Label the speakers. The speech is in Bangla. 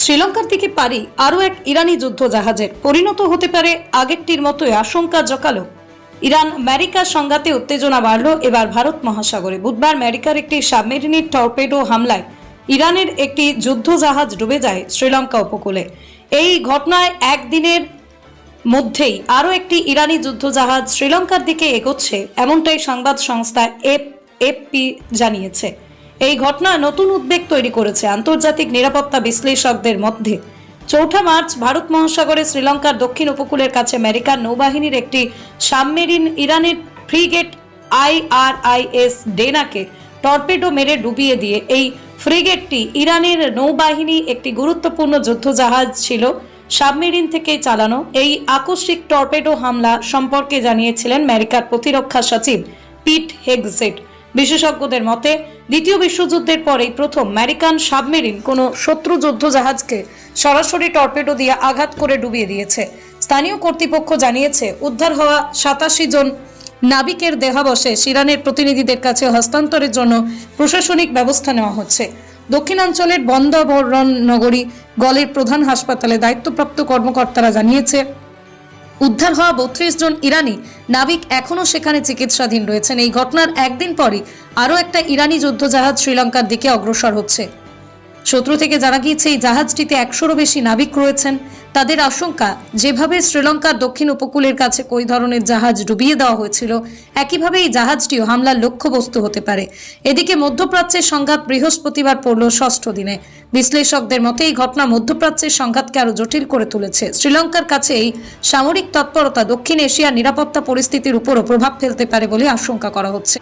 Speaker 1: শ্রীলঙ্কার দিকে পারি আরও এক ইরানি যুদ্ধ জাহাজের পরিণত হতে পারে আগেরটির মতোই আশঙ্কা জকালো। ইরান আমেরিকার সংঘাতে উত্তেজনা বাড়ল এবার ভারত মহাসাগরে। বুধবার আমেরিকার একটি সাবমেরিনের টর্পেডো হামলায় ইরানের একটি যুদ্ধ জাহাজ ডুবে যায় শ্রীলঙ্কা উপকূলে। এই ঘটনায় একদিনের মধ্যেই আরও একটি ইরানি যুদ্ধ জাহাজ শ্রীলঙ্কার দিকে এগোচ্ছে, এমনটাই সংবাদ সংস্থা এএফপি জানিয়েছে। এই ঘটনা নতুন উদ্বেগ তৈরি করেছে আন্তর্জাতিক নিরাপত্তা বিশ্লেষকদের মধ্যে। 4 মার্চ ভারত মহাসাগরে শ্রীলঙ্কার দক্ষিণ উপকূলের কাছে আমেরিকার নৌবাহিনীর একটি সাবমেরিন ইরানের ফ্রিগেট IRIS ডেনাকে টর্পেডো মেরে ডুবিয়ে দিয়ে এই ফ্রিগেটটি ইরানের নৌবাহিনী একটি গুরুত্বপূর্ণ যুদ্ধ জাহাজ ছিল। সাবমেরিন থেকে চালানো এই আকস্মিক টর্পেডো হামলা সম্পর্কে জানিয়েছিলেন আমেরিকার প্রতিরক্ষা সচিব পিট হেগসেট। বিশেষজ্ঞদের মতে দ্বিতীয় বিশ্বযুদ্ধের পরেই প্রথম আমেরিকান সাবমেরিন কোনো শত্রু যুদ্ধ জাহাজকে সরাসরি টর্পেডো দিয়ে আঘাত করে ডুবিয়ে দিয়েছে। স্থানীয় কর্তৃপক্ষ জানিয়েছে উদ্ধার হওয়া 87 জন নাবিকের দেহাবশেষ ইরানের প্রতিনিধিদের কাছে হস্তান্তরের জন্য প্রশাসনিক ব্যবস্থা নেওয়া হচ্ছে। দক্ষিণাঞ্চলের বন্দরবন নগরী গলের প্রধান হাসপাতালে দায়িত্বপ্রাপ্ত কর্মকর্তারা জানিয়েছে উদ্ধার হওয়া 32 জন ইরানি নাবিক এখনও সেখানে চিকিৎসাধীন রয়েছেন। এই ঘটনার একদিন পরই আরও একটা ইরানি যুদ্ধজাহাজ শ্রীলঙ্কার দিকে অগ্রসর হচ্ছে। সূত্র থেকে জানা গিয়েছে এই জাহাজটিতে 100-রও বেশি নাবিক রয়েছেন। তাদের আশঙ্কা, যেভাবে শ্রীলঙ্কার দক্ষিণ উপকূলের কাছে কই ধরনের জাহাজ ডুবিয়ে দেওয়া হয়েছিল, একইভাবে এই জাহাজটিও হামলার লক্ষ্যবস্তু হতে পারে। এদিকে মধ্যপ্রাচ্যের সংঘাত বৃহস্পতিবার পড়ল 6ষ্ঠ দিনে। বিশ্লেষকদের মতে এই ঘটনা মধ্যপ্রাচ্যের সংঘাতকে আরো জটিল করে তুলেছে। শ্রীলঙ্কার কাছে এই সামরিক তৎপরতা দক্ষিণ এশিয়ার নিরাপত্তা পরিস্থিতির উপরও প্রভাব ফেলতে পারে বলে আশঙ্কা করা হচ্ছে।